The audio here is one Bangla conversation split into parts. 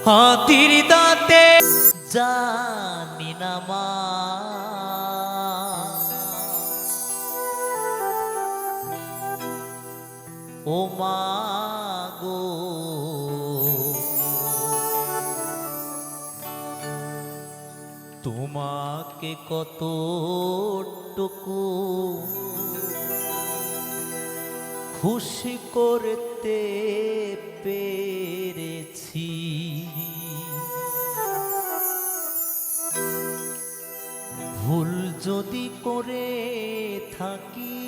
হাতির দাঁতে জানি না মা, ও মা গো তোমাকে কতটুকু খুশি করতে পেরেছি, ভুল যদি করে থাকি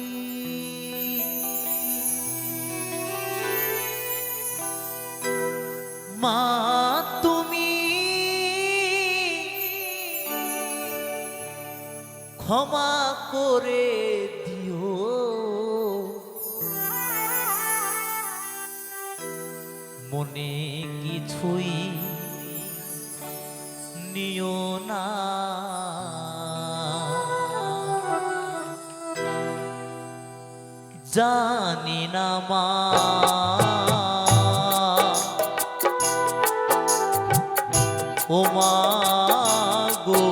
মা তুমি ক্ষমা করে দিও, মনে কিছুই নিও না, জানি না মা ও মা গো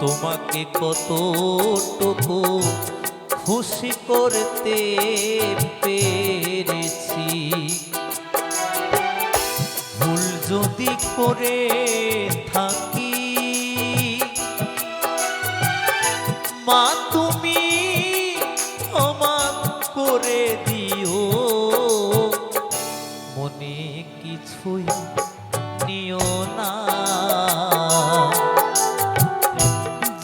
তোমাকে কতটুকু খুশি করতে পেরেছি, ভুল যদি করে থাকি মা তুমি ক্ষমা করে দিও, মনে কিছুই নিও না,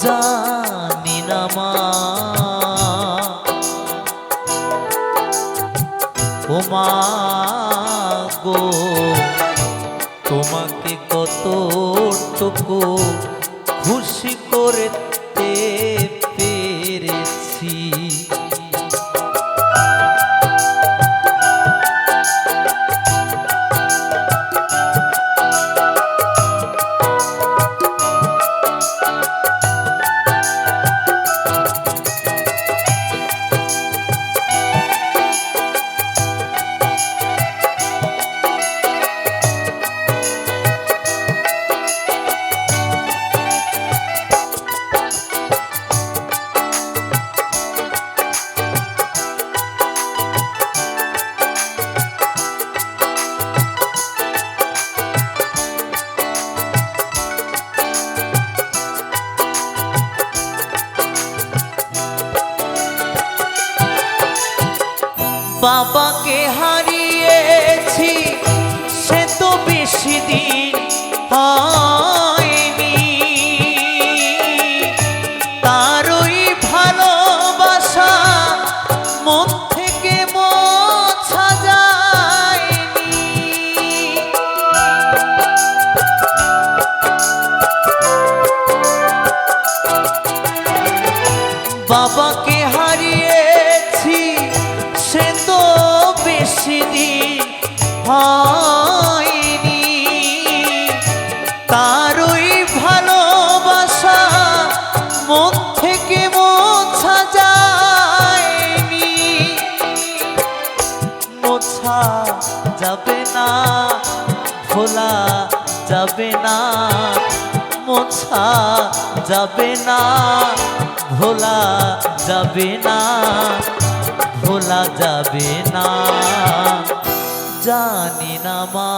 জানি না মা ও মা গো তোমাকে কতটুকু খুশি করতে পেরেছি। বাবাকে হারিয়েছি সে তো বেশি দিন হয়নি, তারই ভালোবাসা মন থেকে মোছা যায়নি, বাবাকে হারিয়েছি সে তো বেশি দিন হয়নি, তারই ভালোবাসা মন থেকে মোছা যায়নি, মোছা যাবে না ভোলা যাবে না, মোছা যাবে না ভোলা যাবে না, ভোলা যাবে না, জানি না মা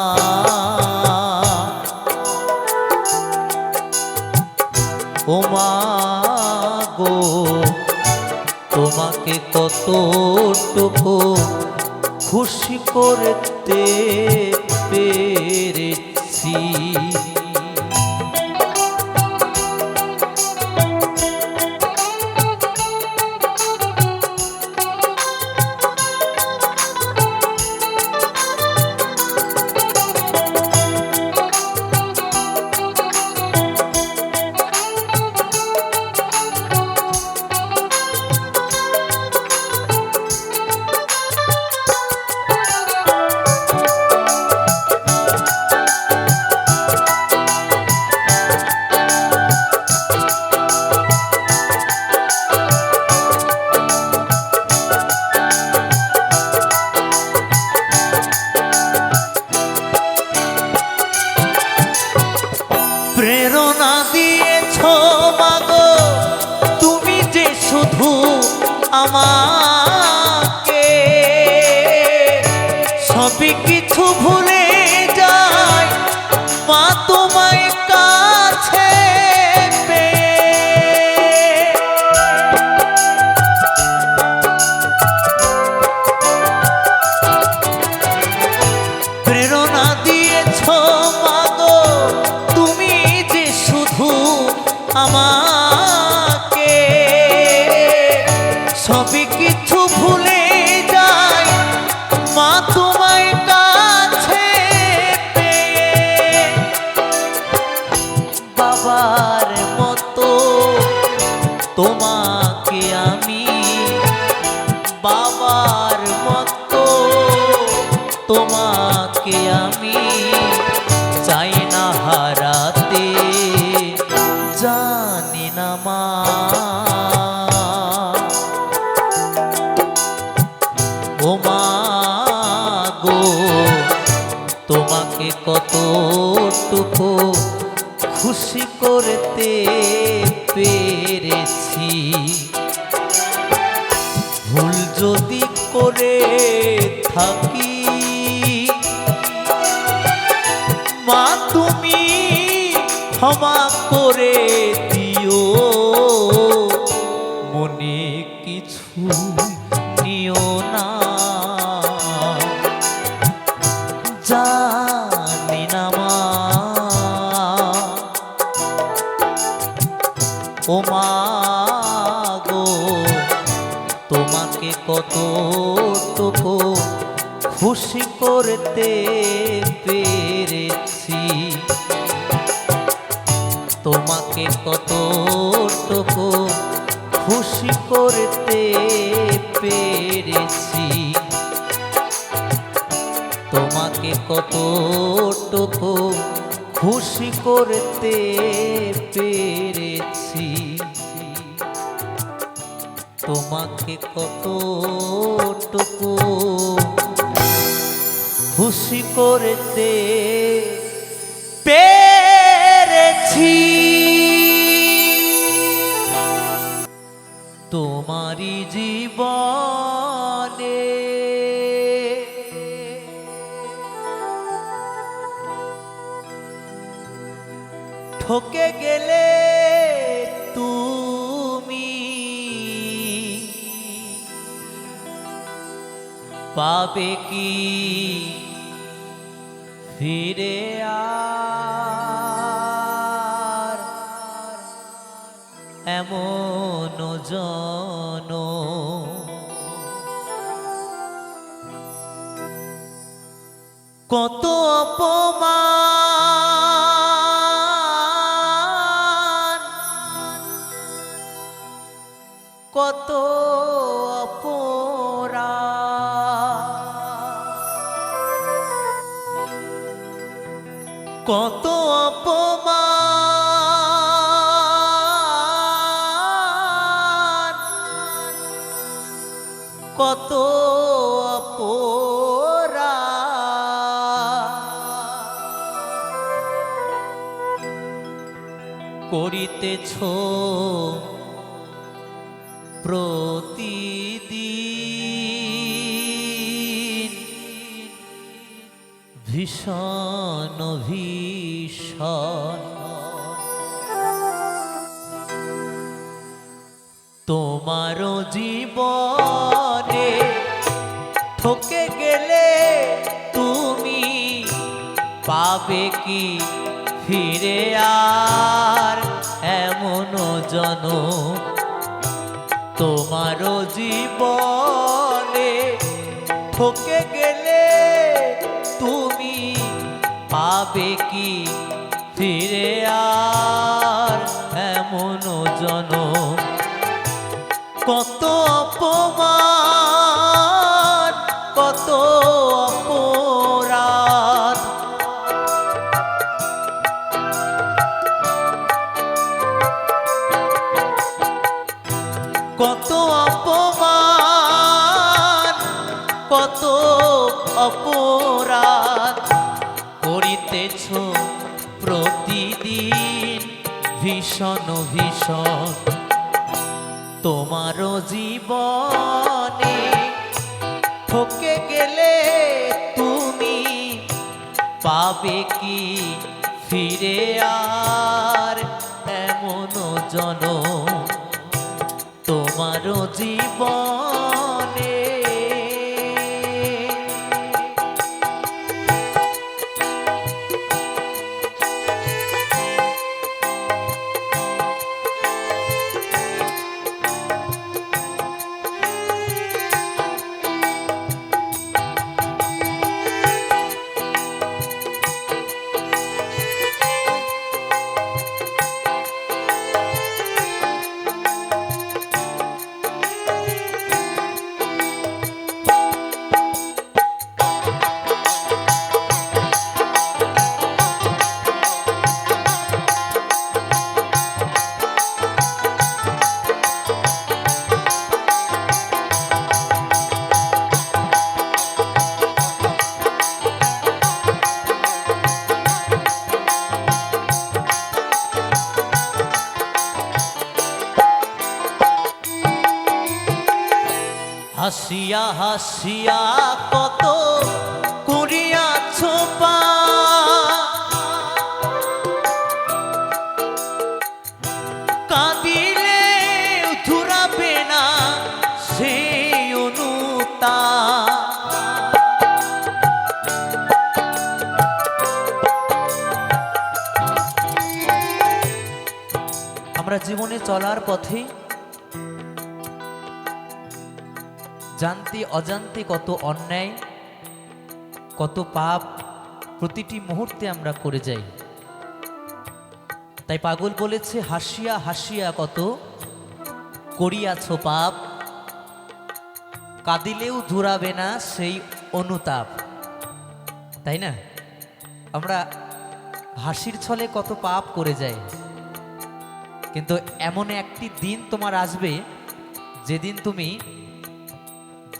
ও মা গো তোমাকে কতটুকু খুশি করতে পেরেছি। সবই কিছু ভুলে যায় মা তোমায় কাছে পেয়ে। প্রেরণা দিয়েছ মাগো তুমি যে শুধু আমাকে, সবই কিছু ভুলে যায় মা তোমায় কাছে পেয়ে। বাবার মতো তোমাকে আমি, বাবার মতো তোমাকে আমি চাই না হারাতে, জানি না মা ও মা গো তোমাকে কতটুকু খুশি করতে পেরেছি। ভুল যদি করে থাকি মা তুমি ক্ষমা করে দিও, মনে কিছু নিও না। জানি না মা ও মা গো তোমাকে কতটুকু খুশি করতে পেরেছি, তোমাকে কতটুকু খুশি করতে পেরেছি, তোমাকে কতটুকু খুশি করতে পেরেছি, তোমাকে কতটুকু খুশি করতে পেরেছি। তোমারি জীবনে ঠকে গেলে তুমি পাবে কি ফিরে আর এমন জন কত অপমান, কত কত অপমান, কত করিতেছ প্রতিদিন ভীষণ ভীষণ। তোমার জীবনে ঠকে গেলে তুমি পাবে কি ফিরে আর এমন জন, তোমার জীবনে ঠকে গেলে তুমি পাবে কি ফিরে আর এমন জন কত অপমান, কত অপরাধ, কত অপমান, কত অপরাধ করিতেছ প্রতিদিন ভীষণ ভীষণ। তোমার জীবনে ঠকে গেলে তুমি পাবে কি ফিরে আর এমন জনম তোমারও জীবনে। হাসিয়া হাসিয়া কত করিয়াছ কাঁদিলে ধুরাবে না সেই অনুতা। আমরা জীবনে চলার পথে জানতে অজান্তে কত অন্যায় কত পাপ প্রতিটি মুহূর্তে আমরা করে যাই। তাই পাগল বলেছে হাসিয়া হাসিয়া কত করিয়াছ পাপ কাঁদিলেও ধুরাবে না সেই অনুতাপ। তাই না? আমরা হাসির ছলে কত পাপ করে যাই, কিন্তু এমন একটি দিন তোমার আসবে যেদিন তুমি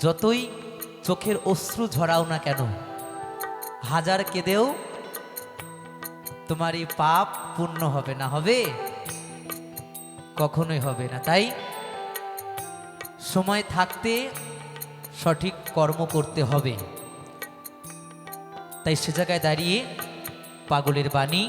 যতই চোখের অশ্রু ঝরাও না কেন, হাজার কেঁদেও তোমার এই পাপ পূর্ণ হবে না। হবে? কখনোই হবে না। তাই সময় থাকতে সঠিক কর্ম করতে হবে। তাই সে জায়গায় দাঁড়িয়ে পাগলের বাণী,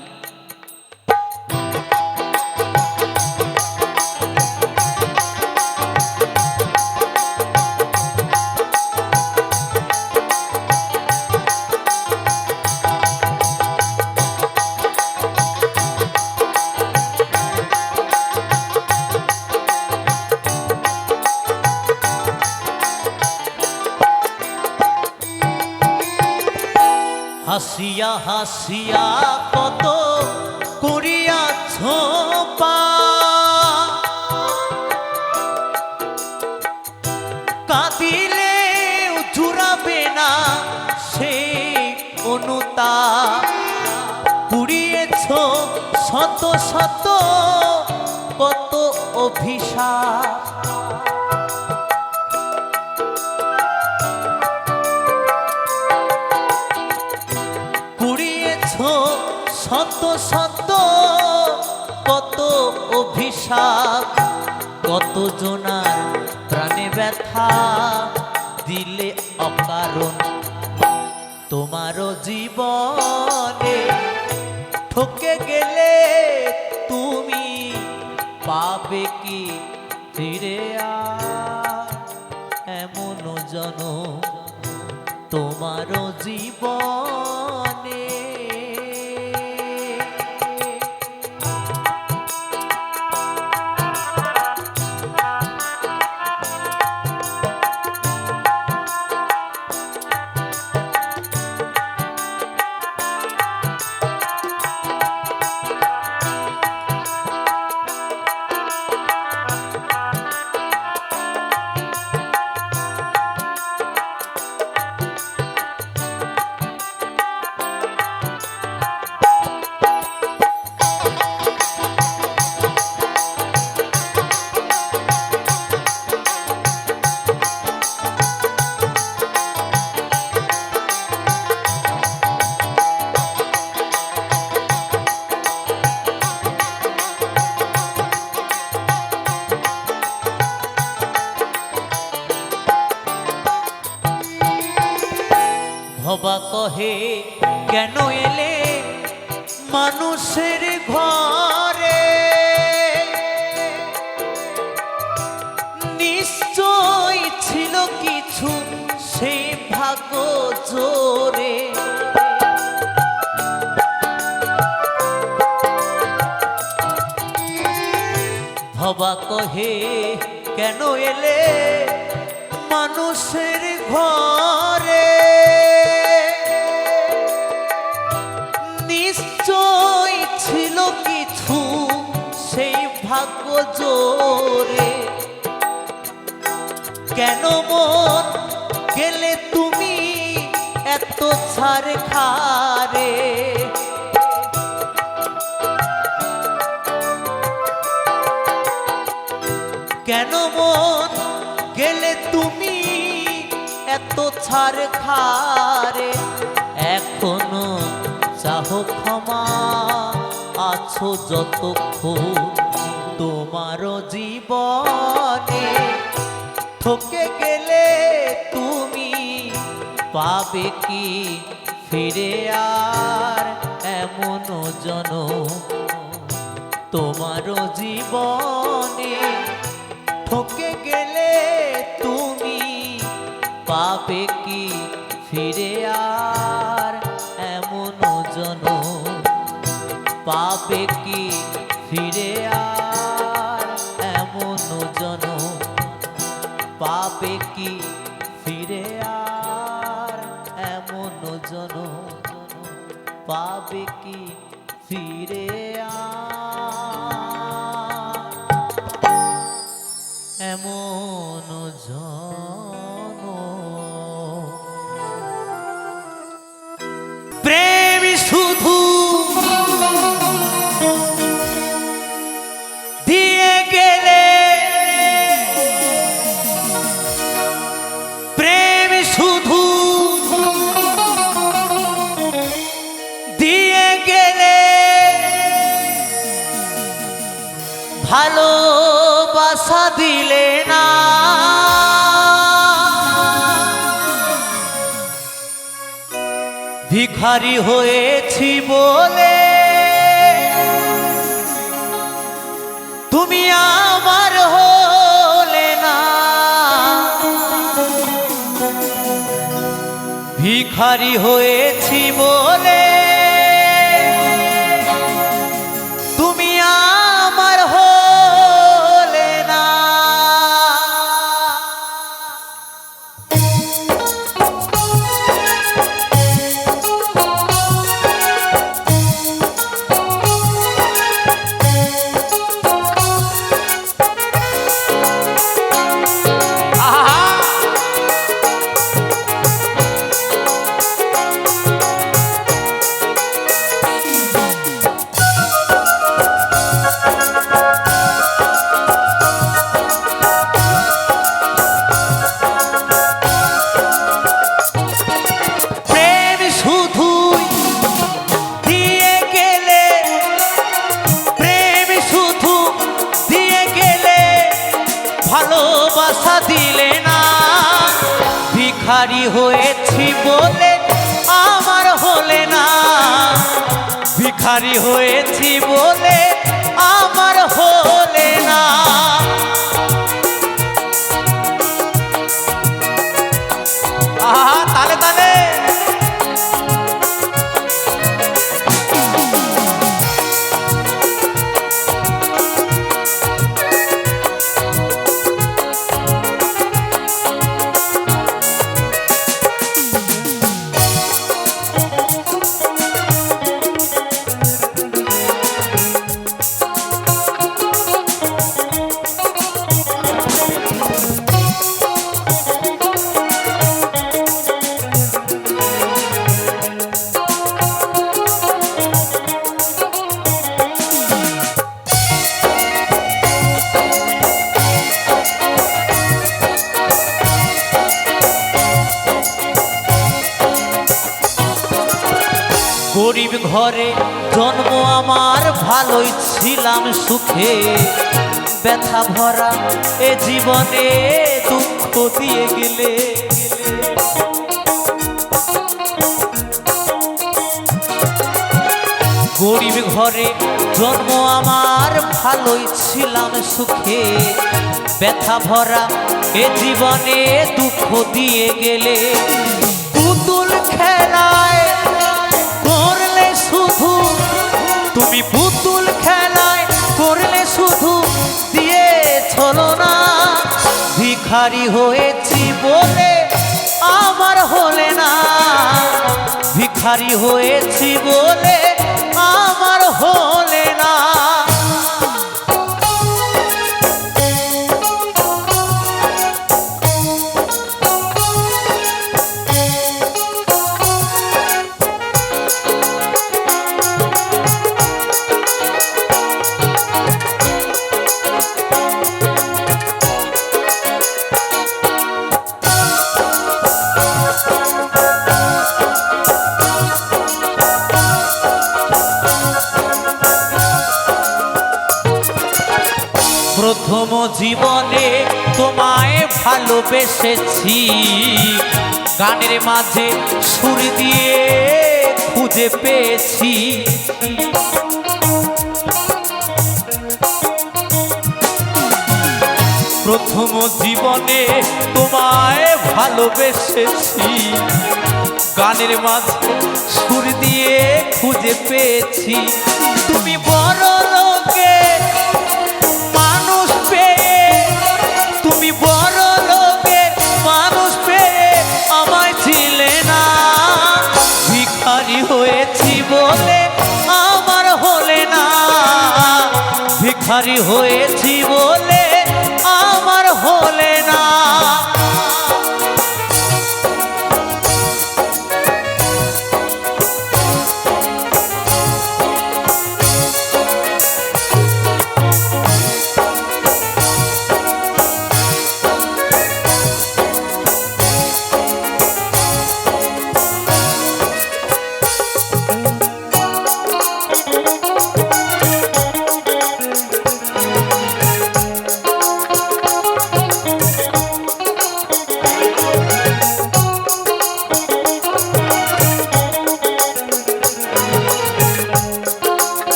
হাসিয়া হাসিয়া কত করিয়াছ কাঁদিলে জুড়াবে না সেই অনুতা। পুড়িয়েছ শত শত কত অভিশাপ শত শত কত অভিশাপ কত জনার প্রাণে ব্যথা দিলে অকারণ তোমারও জীবনে। ঠকে গেলে তুমি পাবে কি ফিরে আর এমন জনম তোমারও জীবনে। ভবা কহে কেন এলে মানুষের ঘরে, নিশ্চয় ছিল কিছু সেই ভাগ্য জোরে। ভবা কহে কেন এলে মানুষের ঘরে, নিশ্চয় ছিল কিছু সেই ভাগ্য জোরে। কেন মন গেলে তুমি এত ছাড় খারে, কেন মন গেলে তুমি এত ছাড় খারে। এখনো চাহ ক্ষমা আছো যতক্ষণ তোমার জীবনে, ঠকে গেলে তুমি পাবে কি ফিরে আর এমন জনম তোমার জীবনে, ঠকে গেলে তুমি পাবে কি ফিরে আর এমন জনম, পাবে কি ফিরে আর এমন জনম, পাবে কি ফিরে আর এমন জনম, পাবে কি ফিরে এমন জনম। প্রেম শুধু দিয়ে গেলে, প্রেম শুধু দিয়ে গেলে, ভালোবাসা দিলে না। ভিখারি হয়েছি বলে তুমি আমার হলে না, ভিখারি হয়েছি বলে তুমি আমার হলে না। ভালোবাসা দিলে না, ভিখারি হয়েছি বলে আমার হলে না, ভিখারি হয়েছি বলে আমার হলে না। আহা তালে তালে গরিব ঘরে জন্ম আমার, ভালোই ছিলাম সুখে, ব্যথা ভরা এ জীবনে দুঃখ দিয়ে গেলে। ঘরে জন্ম আমার, ভালোই ছিলাম সুখে। ব্যথা ভরা এ জীবনে দুঃখ দিয়ে গেলে। পুতুল খেলায় করলে শুধু, তুমি পুতুল খেলায় করলে শুধু, দিয়ে ছলো না। ভিখারি হয়েছি বলে আমার হলে না, ভিখারি হয়েছি বলে আমার হলে না। প্রথম জীবনে তোমায় ভালোবেসেছি, গানের মাঝে সুর দিয়ে খুঁজে পেয়েছি। প্রথম জীবনে তোমায় ভালোবেসেছি, গানের মাঝে সুর দিয়ে খুঁজে পেয়েছি। তুমি বড় লোকে মানুষ পেয়ে, তুমি বড় লোকের মানুষ পেয়ে আমায় ছিলে না। ভিখারি হয়েছি বলে আমার হলে না, ভিখারি হয়েছি বলে আমার হলে না।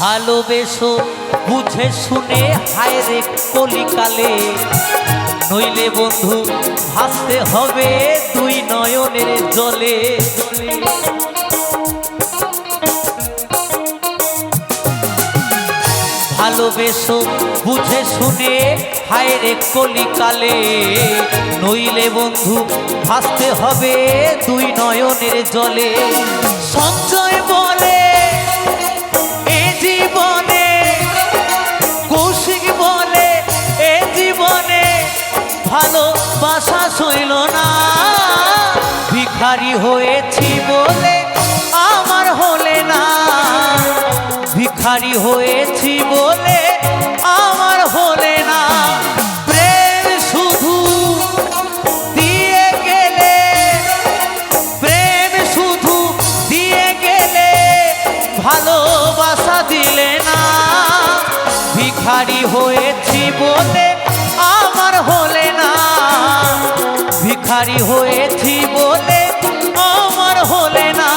ভালোবেসো বুঝে শুনে, হায় রে কলিকালে, নইলে বন্ধু ভাসতে হবে দুই নয়নের জলে। ভালোবেসো বুঝে শুনে, হায় রে কলিকালে, নইলে বন্ধু ভাসতে হবে দুই নয়নের জলে। সঞ্চয় বলে এ জীবনে, কৌশিক বলে এ জীবনে, ভালোবাসা সইল না। ভিখারি হয়েছি বলে আমার হলে না, ভিখারি হয়েছি বলে আমার হলে না। প্রেম শুধু দিয়ে গেলে, প্রেম শুধু দিয়ে গেলে, ভালোবাসা দিলে না। ভিখারি হয়েছি বলে আমার হলে না, ভিখারি হয়েছি বলে আমার হলে না,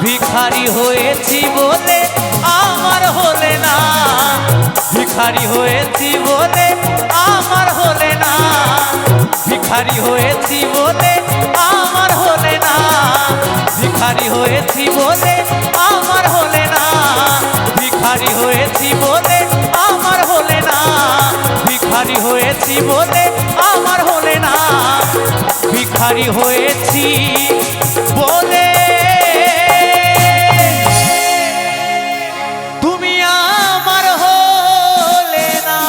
ভিখারি হয়েছি বলে আমার হলে না, ভিখারি হয়েছি বলে আমার হলে না, ভিখারি হয়েছি বলে আমার হলে না, ভিখারি হয়েছি বলে আমার হলে না, ভিখারি হয়েছি বলে আমার হলে না, ভিখারি হয়েছি বলে আমার হলে না, ভিখারি হয়েছি বলে তুমি আমার হলে না।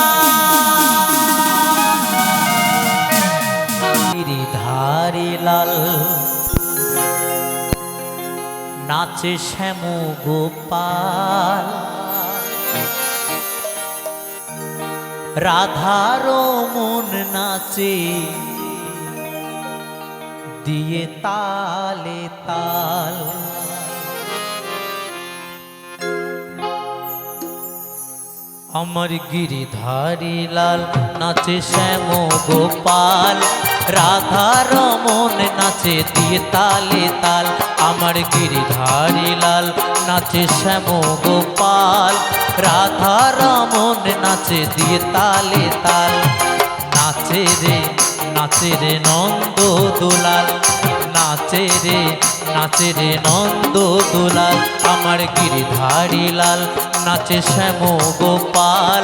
ধারে লাল নাচে শ্যাম গোপাল, রাধারো মন নাচে দিয়ে তালে তাল। আমার গিরিধারী লাল নাচে শ্যাম গোপাল, রাধা রমন নাচে দিয়ে তালে তাল। আমার গিরিধারী লাল নাচে শ্যাম গোপাল, রাধা রমন নাচে দিয়ে তালে তাল। নাচে রে নন্দ দুলাল, নাচে রে নন্দ দুলাল। আমার গিরিধারী লাল নাচে শ্যাম গোপাল,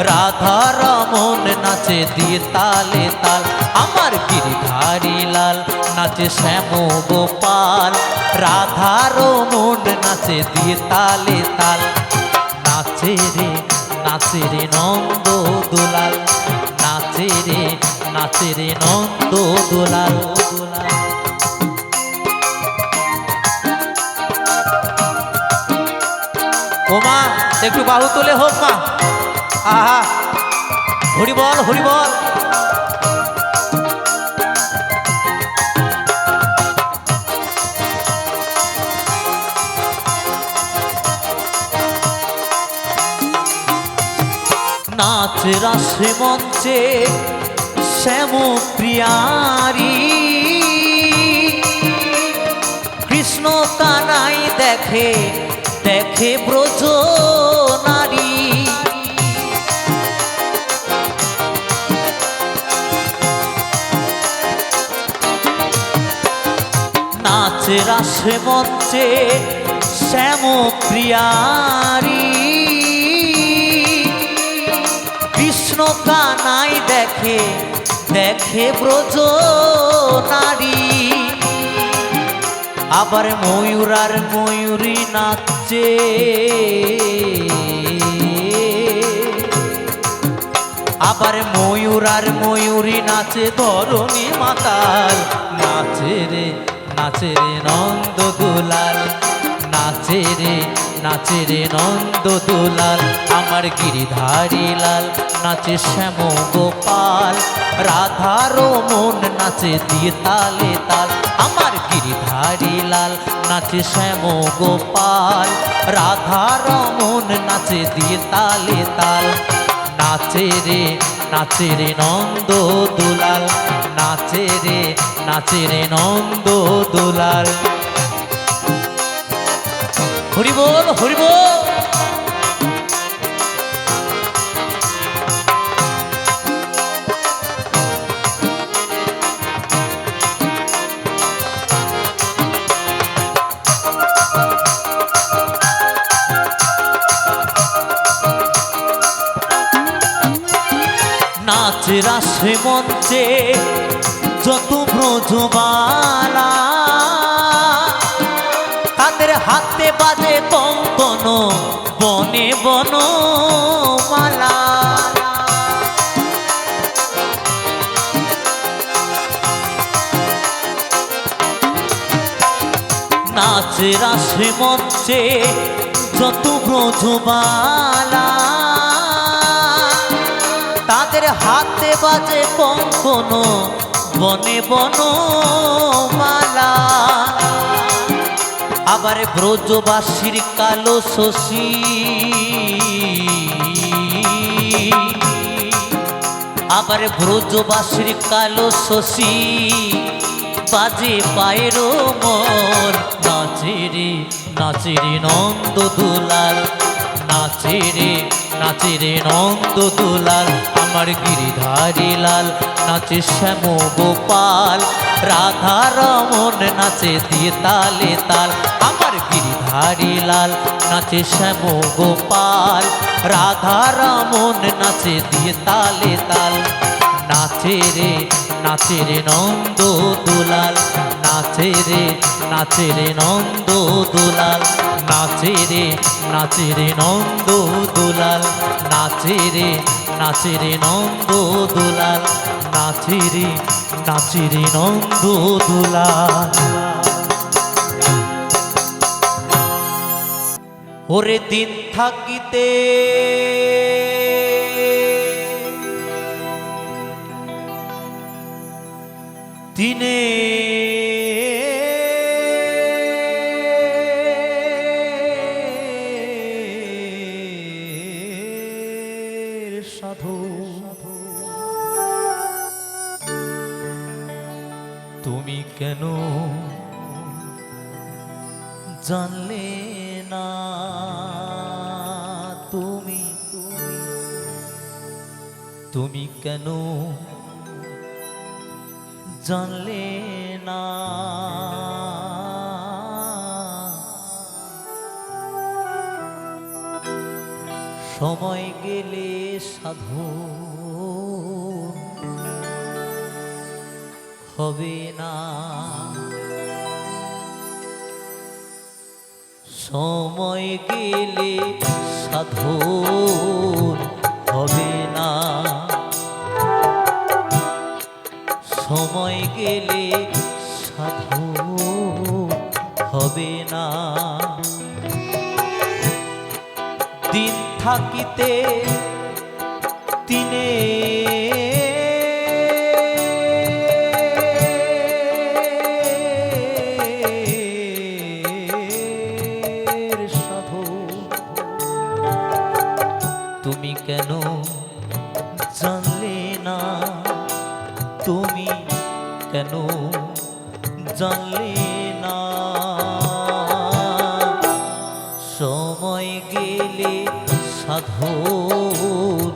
রাধা রমন নাচে দিয়ে তালে তাল। আমার গিরিধারী লাল নাচে শ্যাম গোপাল, রাধা রমন নাচে দিয়ে তালে তাল। নাচে রে নন্দ দুলাল, নাচে রে নন্দ দুলাল। ও মা একটু বাহু তোলে হোক মা, আহা হরি বল হরি বল। নাচ রাসে মঞ্চে শ্যাম প্রিয়ারি, কৃষ্ণ কানাই দেখে দেখে ব্রজ নারী। নাচ রাসে মঞ্চে শ্যাম প্রিয়ারি, কৃষ্ণ কানাই দেখে দেখে ব্রজ নারী। আবার ময়ূর আর ময়ূরী নাচে, আবার ময়ূর আর ময়ূরী নাচে ধরণী মাতাল। নাচে রে নন্দ দুলাল, নাচে রে নন্দ দুলাল। আমার গিরিধারী লাল নাচে শ্যাম গোপাল, রাধা রমন নাচে দিয়ে তালে তাল। আমার গিরিধারী লাল নাচে শ্যাম গোপাল, রাধা রমন নাচে দিয়ে তালে তাল। নাচে রে নন্দ দুলাল, নাচে রে নন্দ দুলাল। হরি বল হরি বল। নাচ রাসে মঞ্চে যত ব্রজবালা, তাদের হাতে বাজে কঙ্কন বনে বনমালা। নাচ রাসে মঞ্চে যত ব্রজবালা, তাদের হাতে বাজে কঙ্কন বনে বনমালা। আবার ব্রজবাসীর কালো শশী, আবার ব্রজবাসীর কালো শশী বাজে পায়ের মন। নাচে রে নন্দ দুলাল, নাচে রে নন্দ দুলাল। আমার গিরিধারী লাল নাচে শ্যাম গোপাল, রাধা রমন নাচে দিয়ে তালে তাল। আমার গিরিধারী লাল নাচে শ্যাম গোপাল, রাধা রমন নাচে দিয়ে তালে তাল। নাচে রে নন্দ দুলাল, নাচে রে নন্দ দুলাল। নাচে রে নন্দ দুলাল, নাচে রে নন্দ দুলাল। নাচে রে নন্দ দুলাল। ওরে দিন থাকিতে দিনে জানলে না তুমি তুমি কেন জানলে না সময় গেলে সাধু হবে না সময় গেলে সাধন হবে না সময় গেলে সাধন হবে না দিন থাকিতে দিনে তুমি কেন জানলে না তুমি কেন জানলে না সময় গেলে সাধন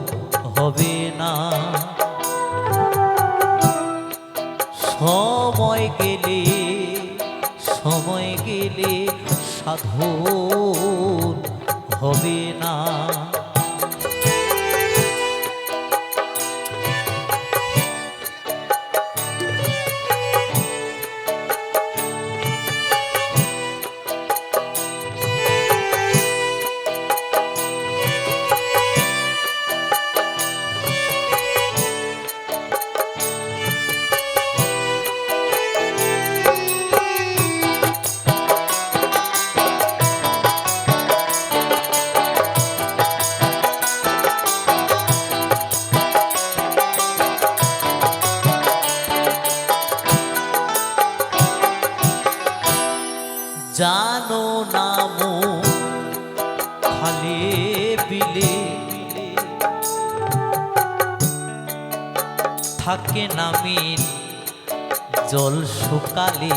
হবে না সময় গেলে সাধন হবে না জানো নাম খালে বিলে থাকে নামিন জল শুকালে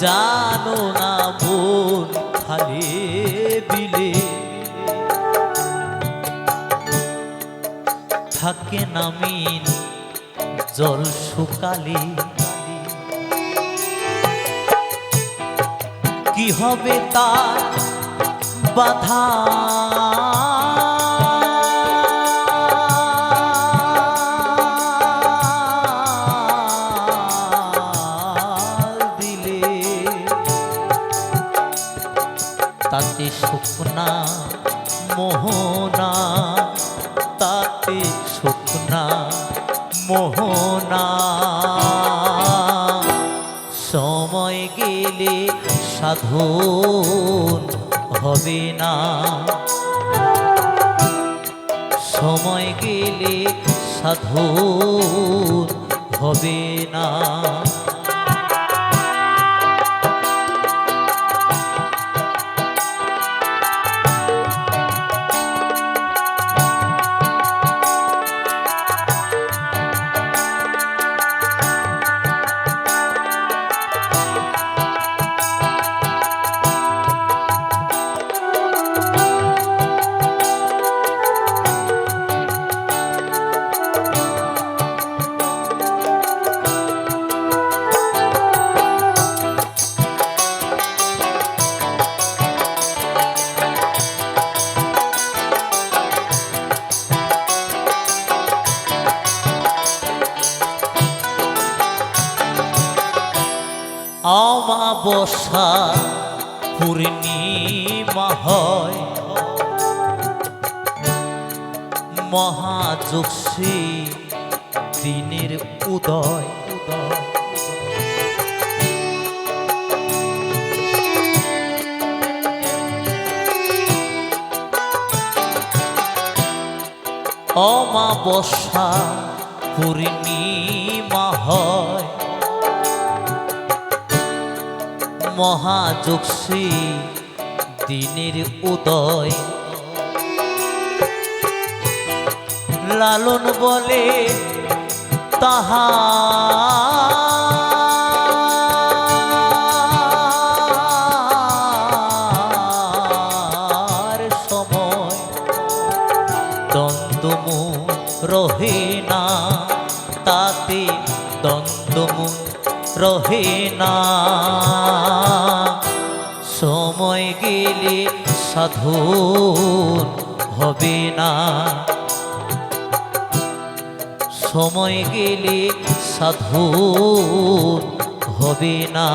জানো না বোন খালে বিলে থাকে নামিন জল শুকালে কি হবে তার বাধা দিলে তাতে শুকনা মোহনা তাতে শুকনা মোহনা সময় গেলে সাধন হবে না সময় গেলে সাধন হবে না অমাবস্যা পূর্ণিমা হয় মহাযোগী দিনের উদয় অমাবস্যা পূর্ণিমা হয় মহাযোগী দিনের উদয় লালন বলে তাহার সময় দ্বন্দ্বমু রহে না, তাতে দ্বন্দ্বমু রহে না। সময় গেলে সাধন হবে না, সময় গেলে সাধন হবে না।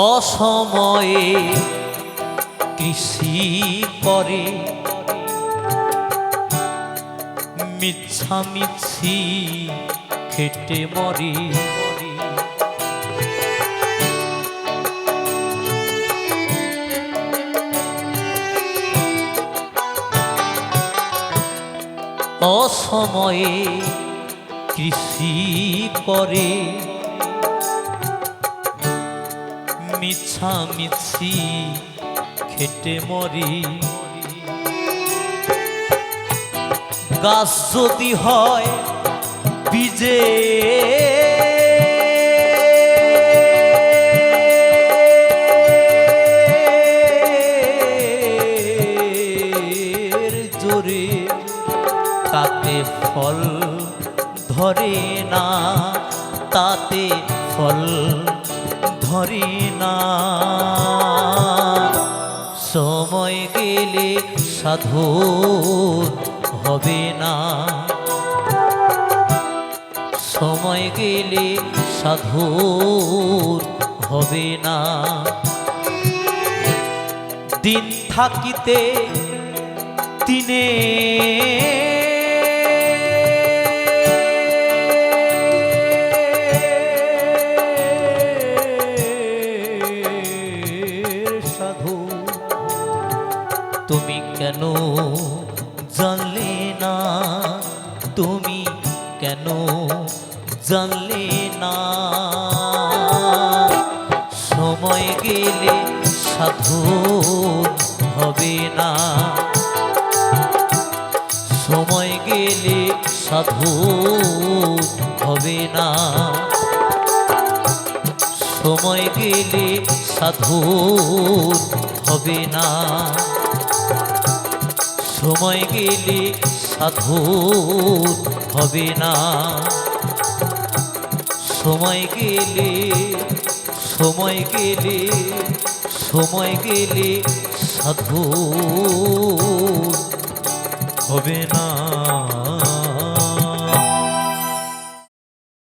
অসময়ে কৃষি করে মিছামিছি খেটে মরে। অসময়ে কৃষি করে মিছামিছি খেটে মরি। গাছ যদি হয় বীজে জোরে, তাতে ফল ধরে না, তাতে ফল ধরে না। সময় গেলে সাধন হবে না, সময় গেলে সাধন হবে না। দিন থাকিতে দিনে তুমি কেন জানলে না, তুমি কেন জানলে না। সময় গেলে সাধন হবে না, সময় গেলে সাধন হবে না। সময় গেলে সাধন হবে না, সময় গেলে সাধন হবে না। সময় গেলে সময় গেলে সময় গেলে সাধন হবে না।